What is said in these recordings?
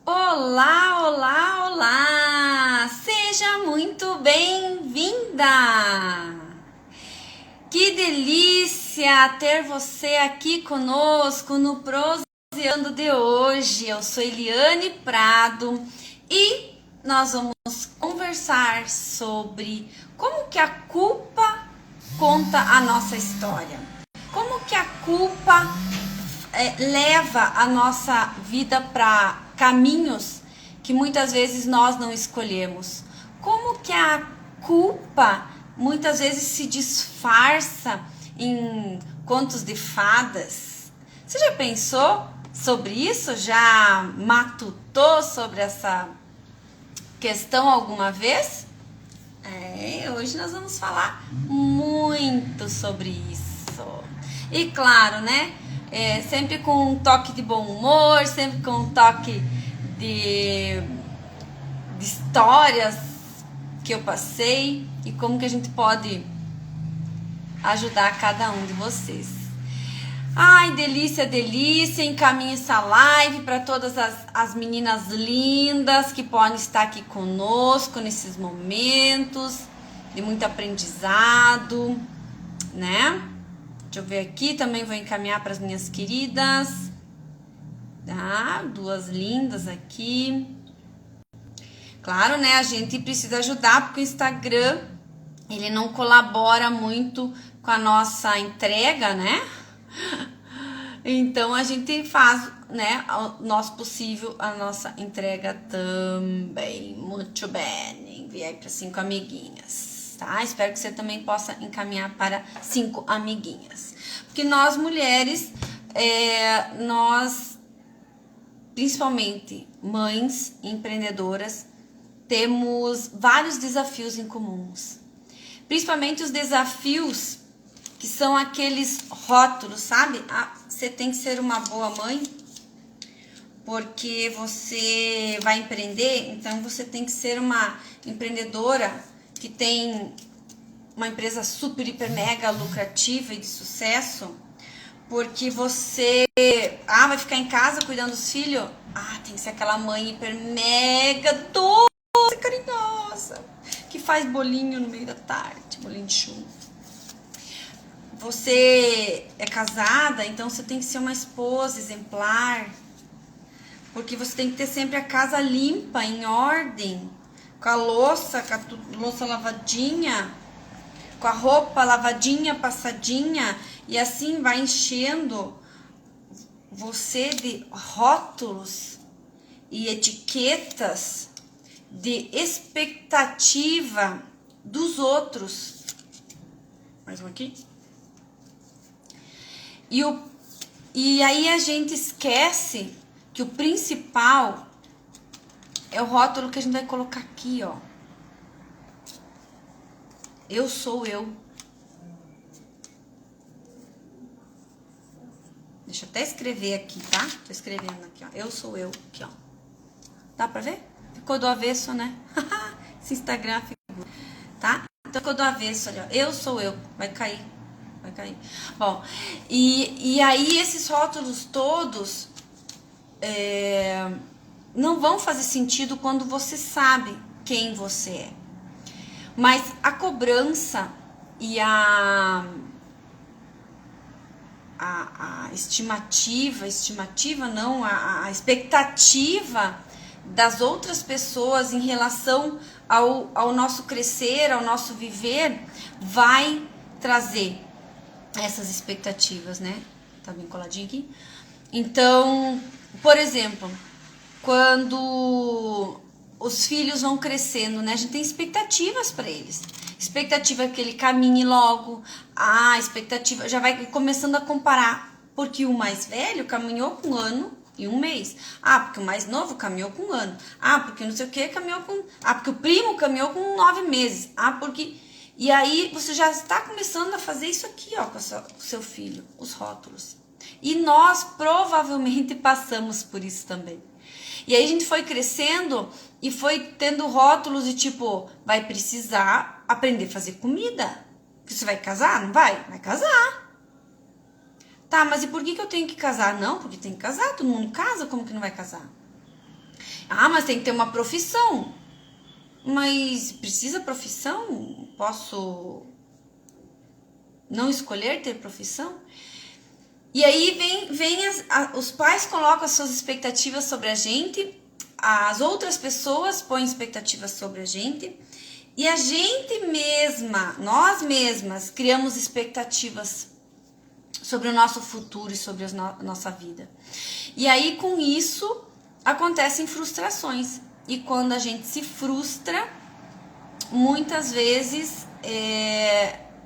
Olá, olá, olá! Seja muito bem-vinda! Que delícia ter você aqui conosco no Proseando de hoje. Eu sou Eliane Prado e nós vamos conversar sobre como que a culpa conta a nossa história. Como que a culpa leva a nossa vida para caminhos que muitas vezes nós não escolhemos. Como que a culpa muitas vezes se disfarça em contos de fadas. Você já pensou sobre isso? Já matutou sobre essa questão alguma vez? Hoje nós vamos falar muito sobre isso. E claro, né? Sempre com um toque de bom humor, sempre com um toque de histórias que eu passei e como que a gente pode ajudar cada um de vocês. Ai, delícia, delícia, encaminhe essa live para todas as meninas lindas que podem estar aqui conosco nesses momentos de muito aprendizado, né? Deixa eu ver aqui, também vou encaminhar para as minhas queridas, tá? Duas lindas aqui. Claro, né? A gente precisa ajudar porque o Instagram, ele não colabora muito com a nossa entrega, né? Então a gente faz, né, o nosso possível, a nossa entrega também. Muito bem. Enviei para 5 amiguinhas, tá? Espero que você também possa encaminhar para 5 amiguinhas. Porque nós mulheres, nós, principalmente mães empreendedoras, temos vários desafios em comuns. Principalmente os desafios que são aqueles rótulos, sabe? Você tem que ser uma boa mãe porque você vai empreender, então você tem que ser uma empreendedora que tem uma empresa super, hiper, mega lucrativa e de sucesso, porque você vai ficar em casa cuidando dos filhos. Tem que ser aquela mãe hiper, mega doce, carinhosa, que faz bolinho no meio da tarde, bolinho de chuva. Você é casada, então você tem que ser uma esposa exemplar, porque você tem que ter sempre a casa limpa, em ordem, com a louça lavadinha, com a roupa lavadinha, passadinha, e assim vai enchendo você de rótulos e etiquetas, de expectativa dos outros. Mais um aqui. E aí a gente esquece que o principal é o rótulo que a gente vai colocar aqui, ó. Eu sou eu. Deixa eu até escrever aqui, tá? Tô escrevendo aqui, ó. Eu sou eu, aqui, ó. Dá pra ver? Ficou do avesso, né? Esse Instagram ficou, tá? Então ficou do avesso, olha. Eu sou eu. Vai cair. Bom, e aí esses rótulos todos não vão fazer sentido quando você sabe quem você é. Mas a cobrança e a expectativa das outras pessoas em relação ao nosso crescer, ao nosso viver, vai trazer essas expectativas, né? Tá bem coladinho aqui. Então, por exemplo, quando os filhos vão crescendo, né? A gente tem expectativas para eles. Expectativa que ele caminhe logo. Expectativa já vai começando a comparar, porque o mais velho caminhou com 1 ano e 1 mês. Porque o mais novo caminhou com 1 ano. Porque não sei o que caminhou com... porque o primo caminhou com 9 meses. Porque... E aí você já está começando a fazer isso aqui, ó, com o seu filho, os rótulos. E nós provavelmente passamos por isso também. E aí a gente foi crescendo e foi tendo rótulos de tipo, vai precisar aprender a fazer comida. Você vai casar? Não vai? Vai casar. Tá, mas e por que eu tenho que casar? Não, porque tem que casar, todo mundo casa, como que não vai casar? Ah, mas tem que ter uma profissão. Mas precisa profissão? Posso não escolher ter profissão? E aí os pais colocam as suas expectativas sobre a gente, as outras pessoas põem expectativas sobre a gente, e a gente mesma, nós mesmas, criamos expectativas sobre o nosso futuro e sobre a nossa vida. E aí, com isso, acontecem frustrações. E quando a gente se frustra, muitas vezes,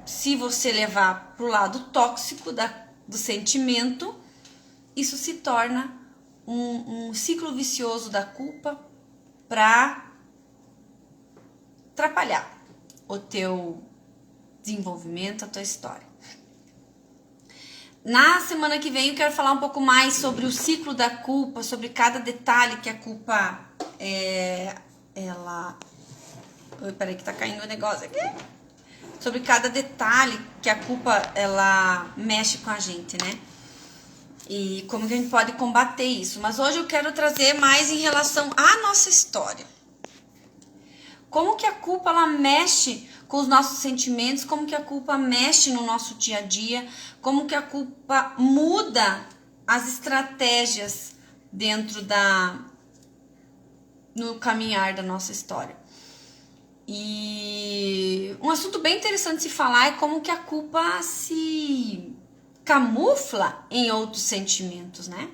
se você levar para o lado tóxico do sentimento, isso se torna um ciclo vicioso da culpa para atrapalhar o teu desenvolvimento, a tua história. Na semana que vem eu quero falar um pouco mais sobre o ciclo da culpa, sobre cada detalhe que a culpa ela... Oi, peraí que tá caindo o negócio aqui. Sobre cada detalhe que a culpa ela mexe com a gente, né? E como que a gente pode combater isso. Mas hoje eu quero trazer mais em relação à nossa história. Como que a culpa ela mexe com os nossos sentimentos, como que a culpa mexe no nosso dia a dia, como que a culpa muda as estratégias dentro no caminhar da nossa história. E um assunto bem interessante de se falar é como que a culpa se camufla em outros sentimentos, né?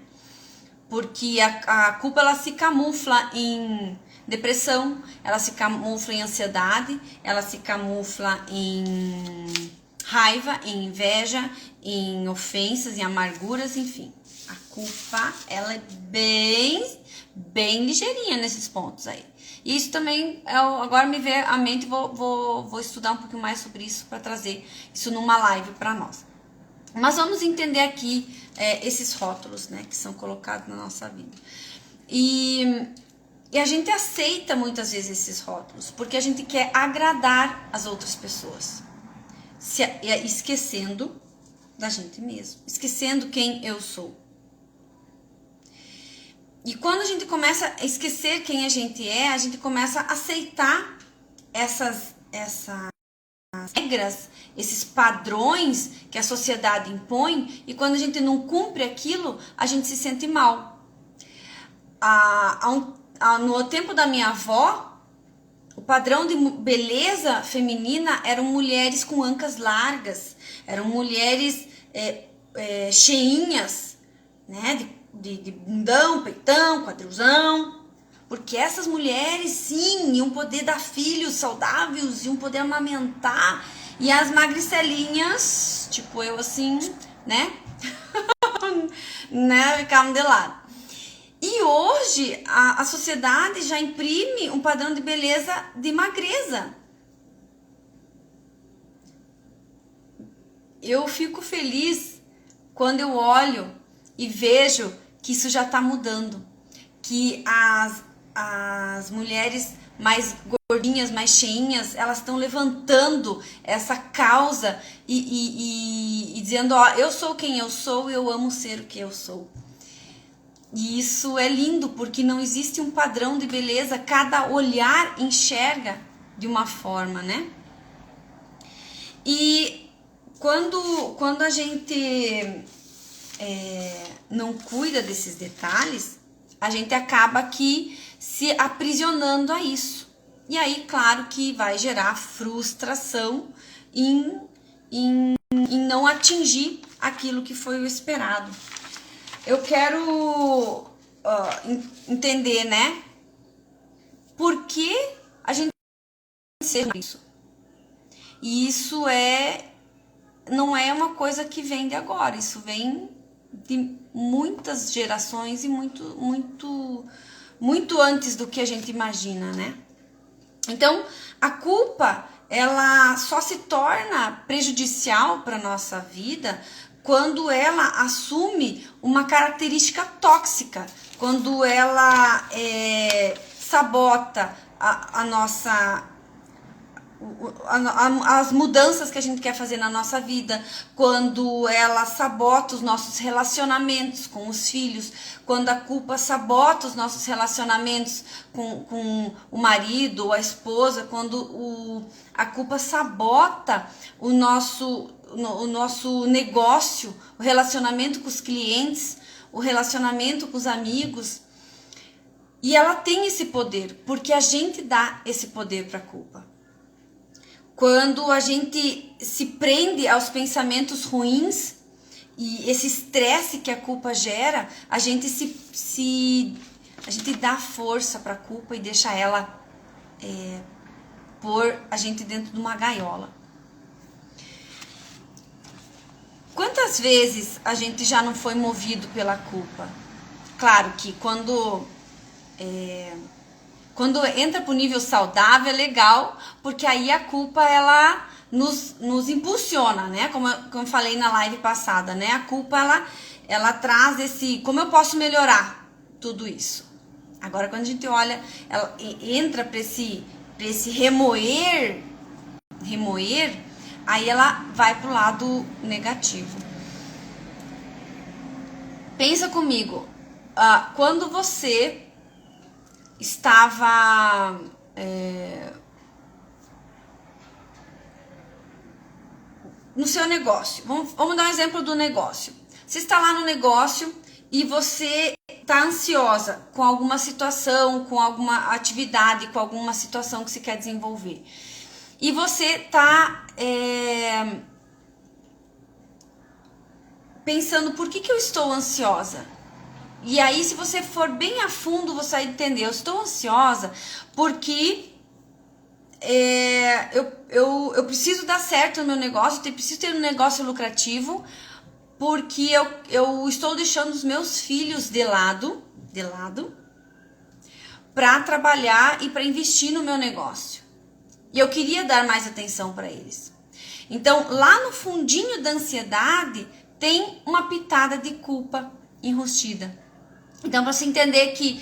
Porque a culpa ela se camufla em depressão, ela se camufla em ansiedade, ela se camufla em raiva, em inveja, em ofensas, em amarguras, enfim. A culpa, ela é bem ligeirinha nesses pontos aí. E isso também, agora me veio à mente, vou estudar um pouquinho mais sobre isso para trazer isso numa live para nós. Mas vamos entender aqui esses rótulos, né, que são colocados na nossa vida. E a gente aceita muitas vezes esses rótulos, porque a gente quer agradar as outras pessoas, esquecendo da gente mesmo, esquecendo quem eu sou. E quando a gente começa a esquecer quem a gente começa a aceitar essas regras, esses padrões que a sociedade impõe, e quando a gente não cumpre aquilo, a gente se sente mal. No tempo da minha avó, o padrão de beleza feminina eram mulheres com ancas largas, eram mulheres cheinhas, né, de bundão, peitão, quadrilzão, porque essas mulheres sim iam poder dar filhos saudáveis, iam poder amamentar, e as magricelinhas, tipo eu assim, né, né, ficavam de lado. E hoje a sociedade já imprime um padrão de beleza de magreza. Eu fico feliz quando eu olho e vejo que isso já está mudando. Que as mulheres mais gordinhas, mais cheinhas, elas estão levantando essa causa e dizendo, ó, eu sou quem eu sou e eu amo ser o que eu sou. E isso é lindo, porque não existe um padrão de beleza, cada olhar enxerga de uma forma, né? E quando a gente não cuida desses detalhes, a gente acaba aqui se aprisionando a isso. E aí, claro que vai gerar frustração em não atingir aquilo que foi o esperado. Eu quero entender, né? Por que a gente seja isso? E isso não é uma coisa que vem de agora. Isso vem de muitas gerações e muito antes do que a gente imagina, né? Então, a culpa, ela só se torna prejudicial para nossa vida quando ela assume uma característica tóxica, quando ela sabota as mudanças que a gente quer fazer na nossa vida, quando ela sabota os nossos relacionamentos com os filhos, quando a culpa sabota os nossos relacionamentos com o marido ou a esposa, quando a culpa sabota o nosso negócio, o relacionamento com os clientes, o relacionamento com os amigos. E ela tem esse poder, porque a gente dá esse poder para a culpa. Quando a gente se prende aos pensamentos ruins e esse estresse que a culpa gera, a gente a gente dá força para a culpa e deixa ela pôr a gente dentro de uma gaiola. Quantas vezes a gente já não foi movido pela culpa? Claro que quando entra para o nível saudável é legal, porque aí a culpa ela nos impulsiona, né? Como eu falei na live passada, né? A culpa ela traz esse, como eu posso melhorar tudo isso? Agora quando a gente olha, ela entra para esse remoer, aí ela vai pro lado negativo. Pensa comigo, quando você estava no seu negócio, vamos dar um exemplo do negócio. Você está lá no negócio e você está ansiosa com alguma situação, com alguma atividade, com alguma situação que você quer desenvolver. E você está pensando, por que eu estou ansiosa? E aí, se você for bem a fundo, você vai entender. Eu estou ansiosa porque eu preciso dar certo no meu negócio, eu preciso ter um negócio lucrativo, porque eu estou deixando os meus filhos de lado para trabalhar e para investir no meu negócio. E eu queria dar mais atenção para eles. Então, lá no fundinho da ansiedade, tem uma pitada de culpa enrustida. Então, para você entender que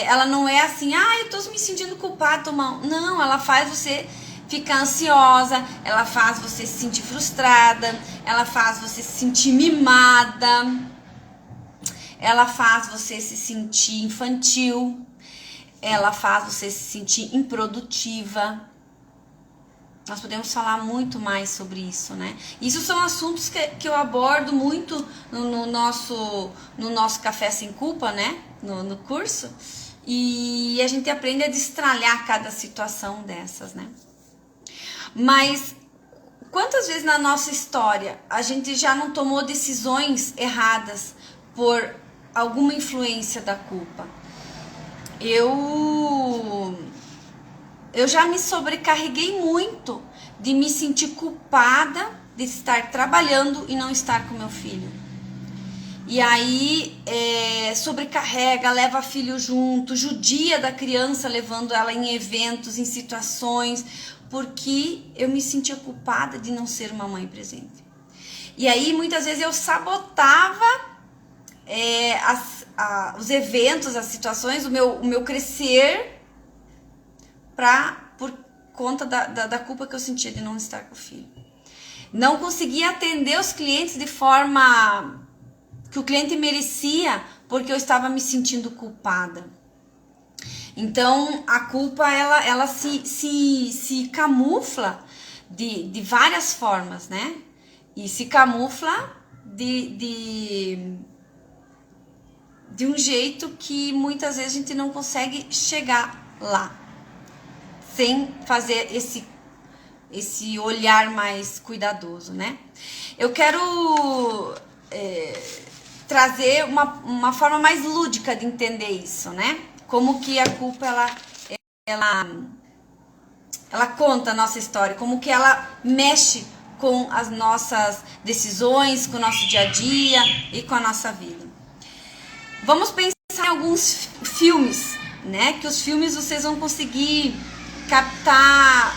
ela não é assim, eu tô me sentindo culpada, tô mal. Não, ela faz você ficar ansiosa, ela faz você se sentir frustrada, ela faz você se sentir mimada, ela faz você se sentir infantil, ela faz você se sentir improdutiva. Nós podemos falar muito mais sobre isso, né? Isso são assuntos que eu abordo muito no nosso Café Sem Culpa, né? No curso. E a gente aprende a destralhar cada situação dessas, né? Mas quantas vezes na nossa história a gente já não tomou decisões erradas por alguma influência da culpa? Eu já me sobrecarreguei muito de me sentir culpada de estar trabalhando e não estar com meu filho. E aí sobrecarrega, leva filho junto, judia da criança, levando ela em eventos, em situações, porque eu me sentia culpada de não ser uma mãe presente. E aí muitas vezes eu sabotava os eventos, as situações, o meu crescer, por conta da culpa que eu sentia de não estar com o filho. Não conseguia atender os clientes de forma que o cliente merecia, porque eu estava me sentindo culpada. Então, a culpa, ela se camufla de várias formas, né? E se camufla de um jeito que muitas vezes a gente não consegue chegar lá, sem fazer esse olhar mais cuidadoso, né? Eu quero trazer uma forma mais lúdica de entender isso, né? Como que a culpa, ela conta a nossa história, como que ela mexe com as nossas decisões, com o nosso dia a dia e com a nossa vida. Vamos pensar em alguns filmes, né? Que os filmes vocês vão conseguir captar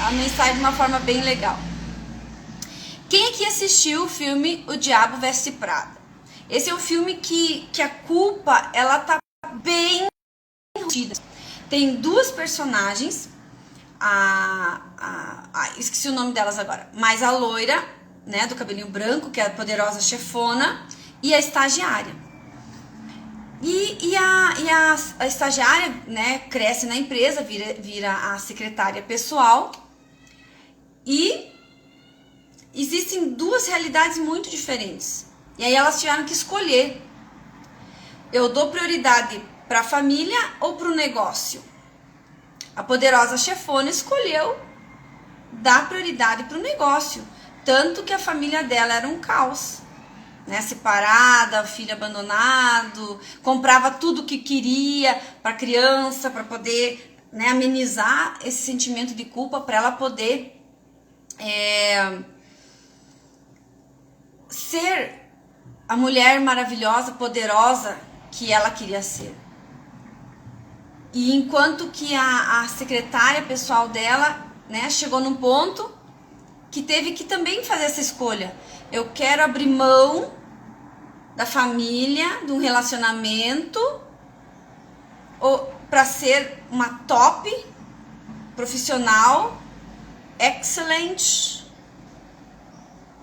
a mensagem de uma forma bem legal. Quem aqui assistiu o filme O Diabo Veste Prada? Esse é um filme que a culpa, ela tá bem enrustida. Tem duas personagens, esqueci o nome delas agora, mas a loira, né, do cabelinho branco, que é a poderosa chefona, e a estagiária. E a estagiária, né, cresce na empresa, vira a secretária pessoal, e existem duas realidades muito diferentes. E aí elas tiveram que escolher: eu dou prioridade para a família ou para o negócio? A poderosa chefona escolheu dar prioridade para o negócio, tanto que a família dela era um caos, né? Separada, filho abandonado, comprava tudo que queria para a criança, para poder, né, amenizar esse sentimento de culpa, para ela poder ser a mulher maravilhosa, poderosa que ela queria ser. E enquanto que a secretária pessoal dela, né, chegou num ponto que teve que também fazer essa escolha. Eu quero abrir mão da família, de um relacionamento, para ser uma top profissional, excelente,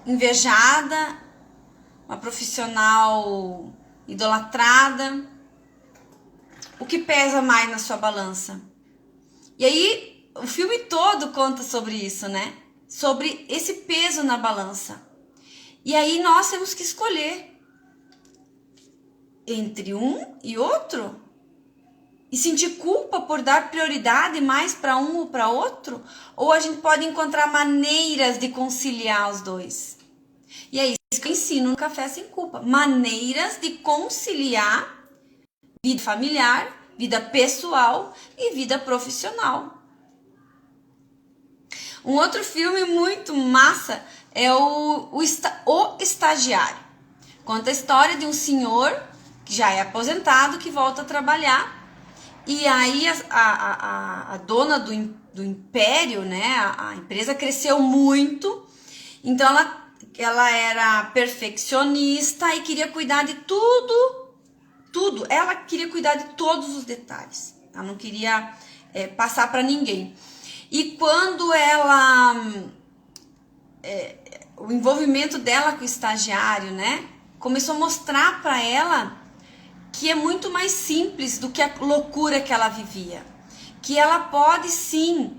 invejada, uma profissional idolatrada. O que pesa mais na sua balança? E aí, o filme todo conta sobre isso, né? Sobre esse peso na balança. E aí, nós temos que escolher entre um e outro. E sentir culpa por dar prioridade mais para um ou para outro. Ou a gente pode encontrar maneiras de conciliar os dois. E é isso que eu ensino no Café Sem Culpa. Maneiras de conciliar vida familiar, vida pessoal e vida profissional. Um outro filme muito massa é o Estagiário. Conta a história de um senhor que já é aposentado, que volta a trabalhar. E aí a dona do império, né, a empresa cresceu muito. Então ela era perfeccionista e queria cuidar de tudo. Ela queria cuidar de todos os detalhes. Ela não queria passar para ninguém. E quando o envolvimento dela com o estagiário, né, começou a mostrar para ela que é muito mais simples do que a loucura que ela vivia. Que ela pode sim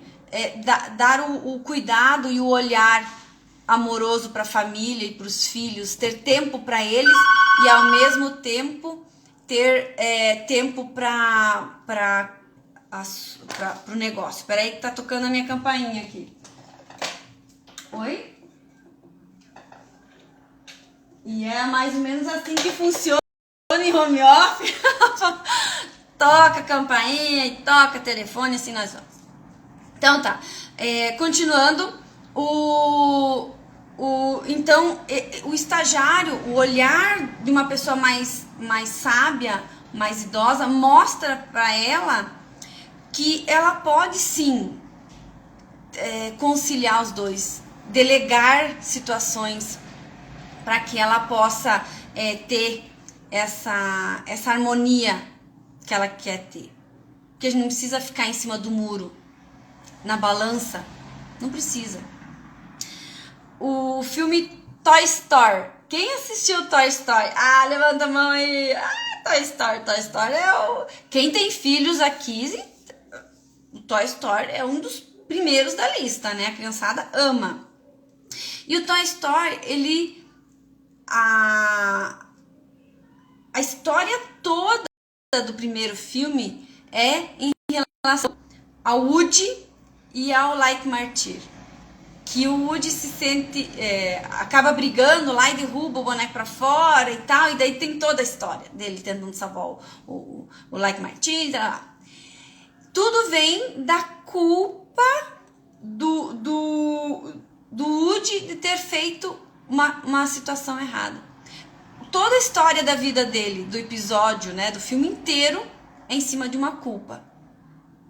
dar o cuidado e o olhar amoroso para a família e para os filhos, ter tempo para eles e ao mesmo tempo ter tempo para o negócio. Espera aí que tá tocando a minha campainha aqui. Oi? E é mais ou menos assim que funciona em home office. Toca a campainha e toca telefone, assim nós vamos. Então tá, continuando, então o estagiário, o olhar de uma pessoa mais sábia, mais idosa, mostra para ela que ela pode sim conciliar os dois, delegar situações para que ela possa ter essa harmonia que ela quer ter. Porque a gente não precisa ficar em cima do muro, na balança, não precisa. O filme Toy Story. Quem assistiu Toy Story? Ah, levanta a mão aí. Ah, Toy Story. Toy Story Quem tem filhos aqui, o Toy Story é um dos primeiros da lista, né? A criançada ama. E o Toy Story, a história toda do primeiro filme é em relação ao Woody e ao Like Martyr. Que o Woody se sente, acaba brigando lá e derruba o boneco pra fora e tal, e daí tem toda a história dele tentando salvar o Like Martin. Tudo vem da culpa do Woody de ter feito uma situação errada. Toda a história da vida dele, do episódio, né, do filme inteiro, é em cima de uma culpa.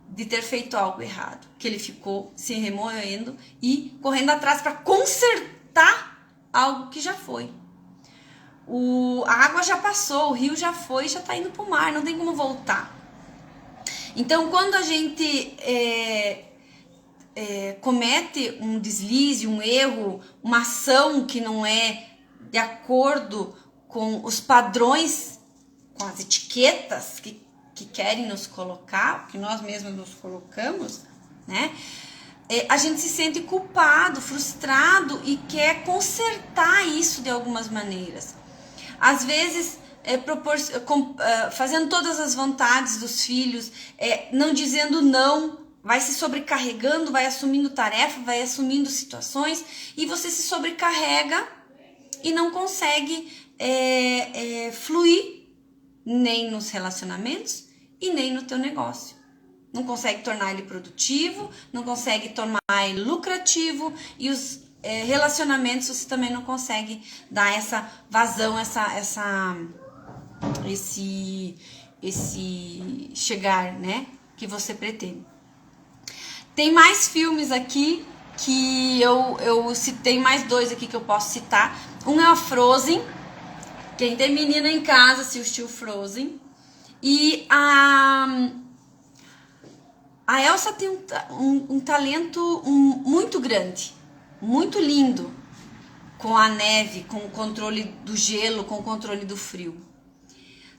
De ter feito algo errado, que ele ficou se remoendo e correndo atrás para consertar algo que já foi. A água já passou, o rio já foi, já está indo para o mar, não tem como voltar. Então, quando a gente comete um deslize, um erro, uma ação que não é de acordo com os padrões, com as etiquetas que querem nos colocar, que nós mesmos nos colocamos, né? A gente se sente culpado, frustrado e quer consertar isso de algumas maneiras. Às vezes, fazendo todas as vontades dos filhos, não dizendo não, vai se sobrecarregando, vai assumindo tarefa, vai assumindo situações e você se sobrecarrega e não consegue fluir nem nos relacionamentos e nem no teu negócio. Não consegue tornar ele produtivo, não consegue tornar ele lucrativo e os relacionamentos você também não consegue dar essa vazão, esse chegar, né, que você pretende. Tem mais filmes aqui que eu citei, mais 2 aqui que eu posso citar. Um é a Frozen. Quem tem menina em casa assistiu Frozen. E a Elsa tem um talento muito grande, muito lindo, com a neve, com o controle do gelo, com o controle do frio.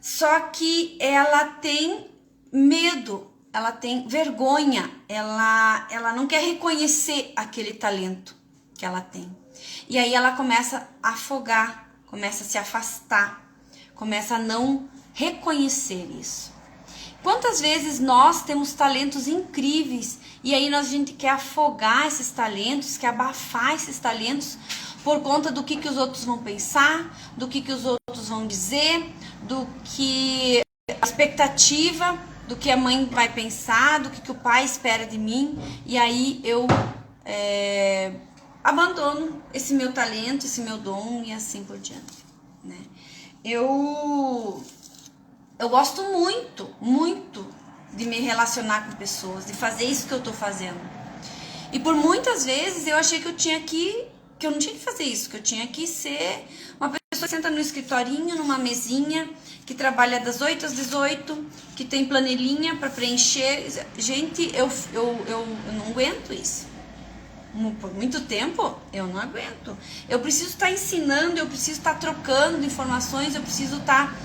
Só que ela tem medo, ela tem vergonha, ela não quer reconhecer aquele talento que ela tem. E aí ela começa a afogar, começa a se afastar, começa a não reconhecer isso. Quantas vezes nós temos talentos incríveis e aí a gente quer afogar esses talentos, quer abafar esses talentos por conta do que os outros vão pensar, do que os outros vão dizer, do que a expectativa, do que a mãe vai pensar, do que o pai espera de mim, e aí eu abandono esse meu talento, esse meu dom e assim por diante, né? Eu gosto muito, muito de me relacionar com pessoas, de fazer isso que eu tô fazendo. E por muitas vezes eu achei que eu não tinha que fazer isso, que eu tinha que ser uma pessoa que senta no escritorinho, numa mesinha, que trabalha das 8 às 18, que tem planilhinha para preencher. Gente, eu não aguento isso. Por muito tempo, eu não aguento. Eu preciso estar ensinando, eu preciso estar trocando informações, eu preciso estar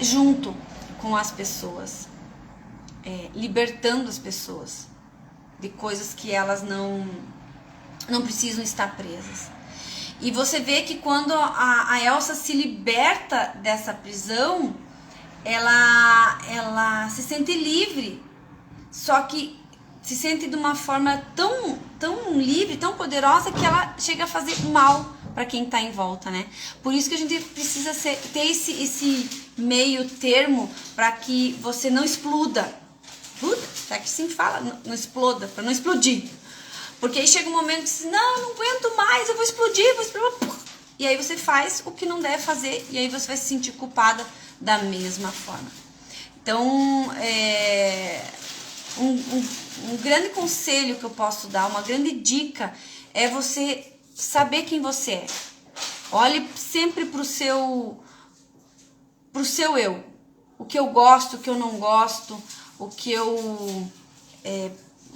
junto com as pessoas, libertando as pessoas de coisas que elas não precisam estar presas. E você vê que quando a Elsa se liberta dessa prisão, ela se sente livre, só que se sente de uma forma tão livre, tão poderosa, que ela chega a fazer mal para quem está em volta, né? Por isso que a gente precisa ter esse meio termo para que você não exploda. Será que assim fala? Não exploda, para não explodir. Porque aí chega um momento que você, não aguento mais, eu vou explodir. E aí você faz o que não deve fazer e aí você vai se sentir culpada da mesma forma. Então, um grande conselho que eu posso dar, uma grande dica, é você saber quem você é. Olhe sempre pro seu eu. O que eu gosto, o que eu não gosto,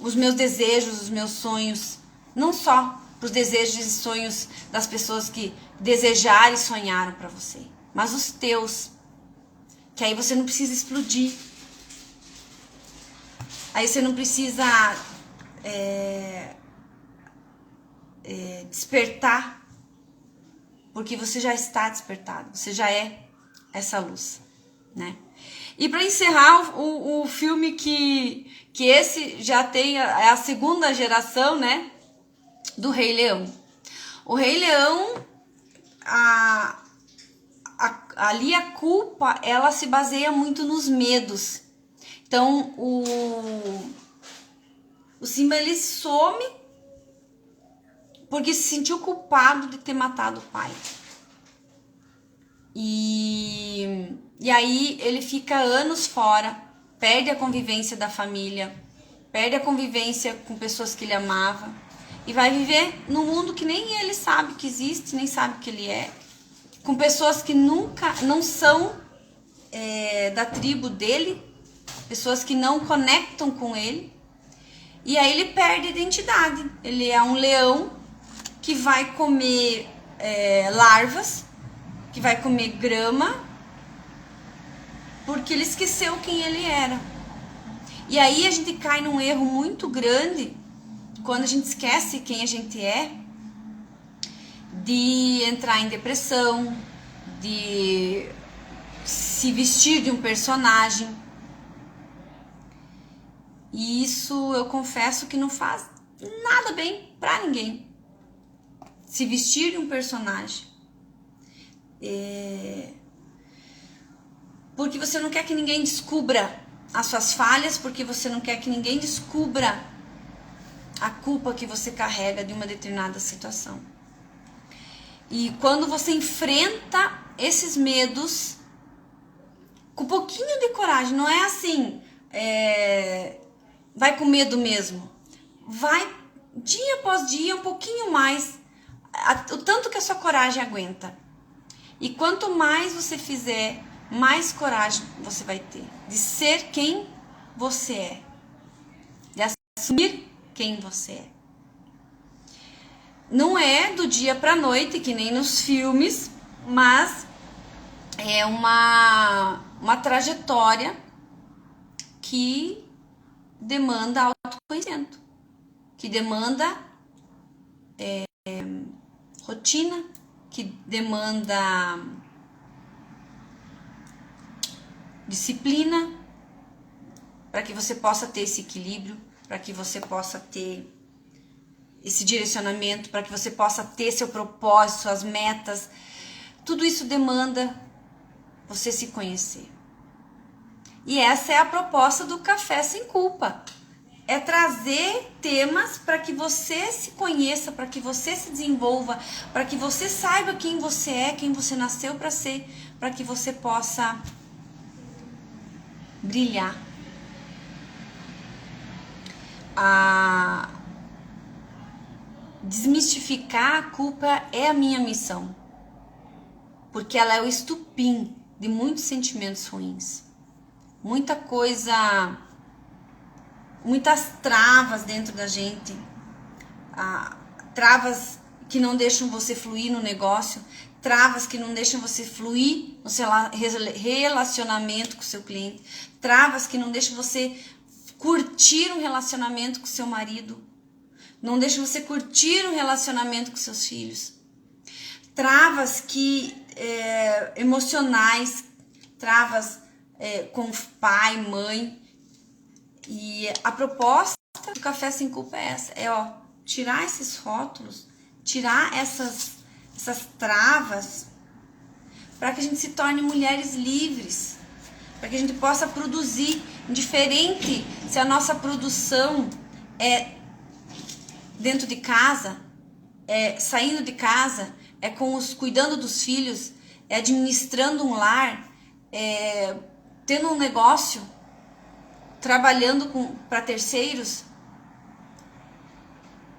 os meus desejos, os meus sonhos. Não só pros desejos e sonhos das pessoas que desejaram e sonharam para você, mas os teus. Que aí você não precisa explodir. Aí você não precisa despertar, porque você já está despertado, você já é essa luz, né? E para encerrar, o filme que esse já tem a segunda geração, né, do Rei Leão. O Rei Leão, ali a culpa, ela se baseia muito nos medos. Então, o Simba, ele some porque se sentiu culpado de ter matado o pai. E aí ele fica anos fora, perde a convivência da família, perde a convivência com pessoas que ele amava e vai viver num mundo que nem ele sabe que existe, nem sabe que ele é, com pessoas que não são da tribo dele, pessoas que não conectam com ele, E aí ele perde a identidade. Ele é um leão que vai comer larvas, que vai comer grama, porque ele esqueceu quem ele era. E aí a gente cai num erro muito grande quando a gente esquece quem a gente é, de entrar em depressão, de se vestir de um personagem. E isso eu confesso que não faz nada bem pra ninguém. Se vestir de um personagem. Porque você não quer que ninguém descubra as suas falhas, porque você não quer que ninguém descubra a culpa que você carrega de uma determinada situação. E quando você enfrenta esses medos com um pouquinho de coragem, não é assim, vai com medo mesmo. Vai dia após dia, um pouquinho mais, o tanto que a sua coragem aguenta. E quanto mais você fizer, mais coragem você vai ter de ser quem você é, de assumir quem você é. Não é do dia para noite, que nem nos filmes, mas é uma trajetória que demanda autoconhecimento, que demanda rotina, que demanda disciplina, para que você possa ter esse equilíbrio, para que você possa ter esse direcionamento, para que você possa ter seu propósito, suas metas. Tudo isso demanda você se conhecer. E essa é a proposta do Café Sem Culpa. É trazer temas para que você se conheça, para que você se desenvolva, para que você saiba quem você é, quem você nasceu para ser, para que você possa brilhar. Desmistificar a culpa é a minha missão, porque ela é o estupim de muitos sentimentos ruins, muita coisa, muitas travas dentro da gente, travas que não deixam você fluir no negócio, travas que não deixam você fluir no seu relacionamento com o seu cliente, travas que não deixam você curtir um relacionamento com seu marido, não deixam você curtir um relacionamento com seus filhos, travas emocionais, travas com pai, mãe. E a proposta do Café Sem Culpa é essa, tirar esses rótulos, tirar essas travas, para que a gente se torne mulheres livres, para que a gente possa produzir, indiferente se a nossa produção é dentro de casa, é saindo de casa, é cuidando dos filhos, é administrando um lar, é tendo um negócio, trabalhando para terceiros,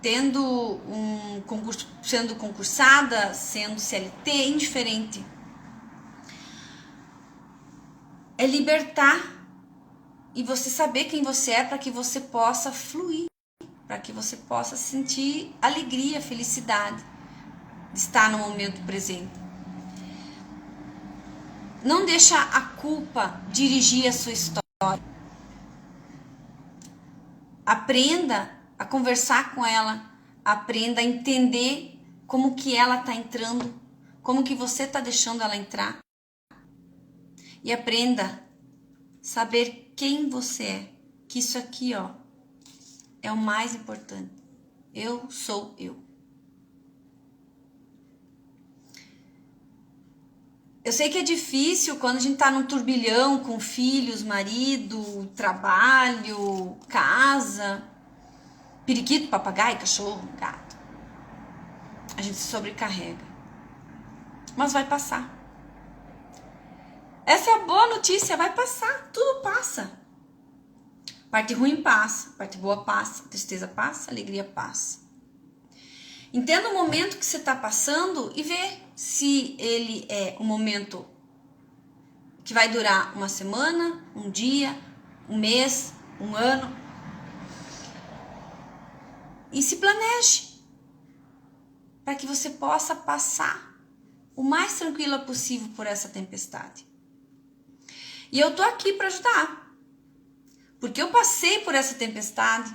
tendo um concurso, sendo concursada, sendo CLT, indiferente. É libertar e você saber quem você é, para que você possa fluir, para que você possa sentir alegria, felicidade de estar no momento presente. Não deixa a culpa dirigir a sua história. Aprenda a conversar com ela, aprenda a entender como que ela está entrando, como que você está deixando ela entrar. E aprenda a saber quem você é, que isso aqui, é o mais importante. Eu sou eu. Eu sei que é difícil quando a gente tá num turbilhão com filhos, marido, trabalho, casa, periquito, papagaio, cachorro, gato. A gente se sobrecarrega. Mas vai passar. Essa é a boa notícia, vai passar, tudo passa. Parte ruim passa, parte boa passa, tristeza passa, alegria passa. Entenda o momento que você está passando e vê se ele é um momento que vai durar uma semana, um dia, um mês, um ano. e se planeje para que você possa passar o mais tranquila possível por essa tempestade. E eu tô aqui para ajudar, porque eu passei por essa tempestade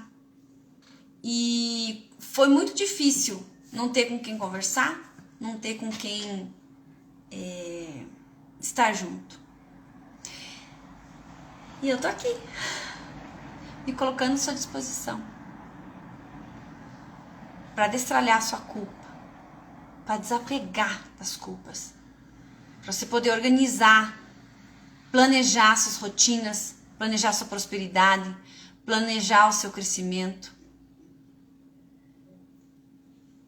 e foi muito difícil não ter com quem conversar, não ter com quem estar junto. E eu tô aqui, me colocando à sua disposição para destralhar a sua culpa, para desapegar das culpas, para você poder organizar, planejar suas rotinas, planejar sua prosperidade, planejar o seu crescimento,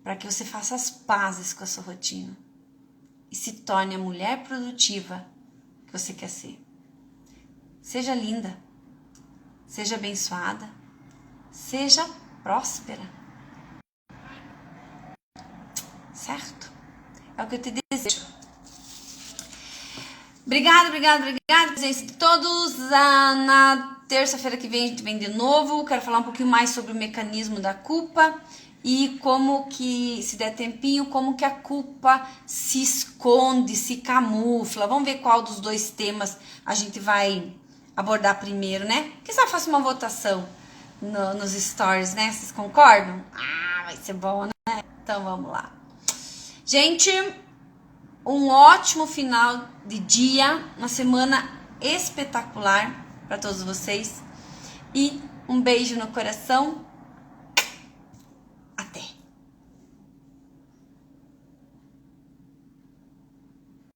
para que você faça as pazes com a sua rotina e se torne a mulher produtiva que você quer ser. Seja linda, seja abençoada, seja próspera. Certo? É o que eu te desejo. Obrigada, presença de todos. Na terça-feira que vem a gente vem de novo. Quero falar um pouquinho mais sobre o mecanismo da culpa e como que, se der tempinho, como que a culpa se esconde, se camufla. Vamos ver qual dos dois temas a gente vai abordar primeiro, né? Quem sabe faça uma votação nos stories, né? Vocês concordam? Vai ser bom, né? Então vamos lá. Gente, um ótimo final de dia, uma semana espetacular para todos vocês e um beijo no coração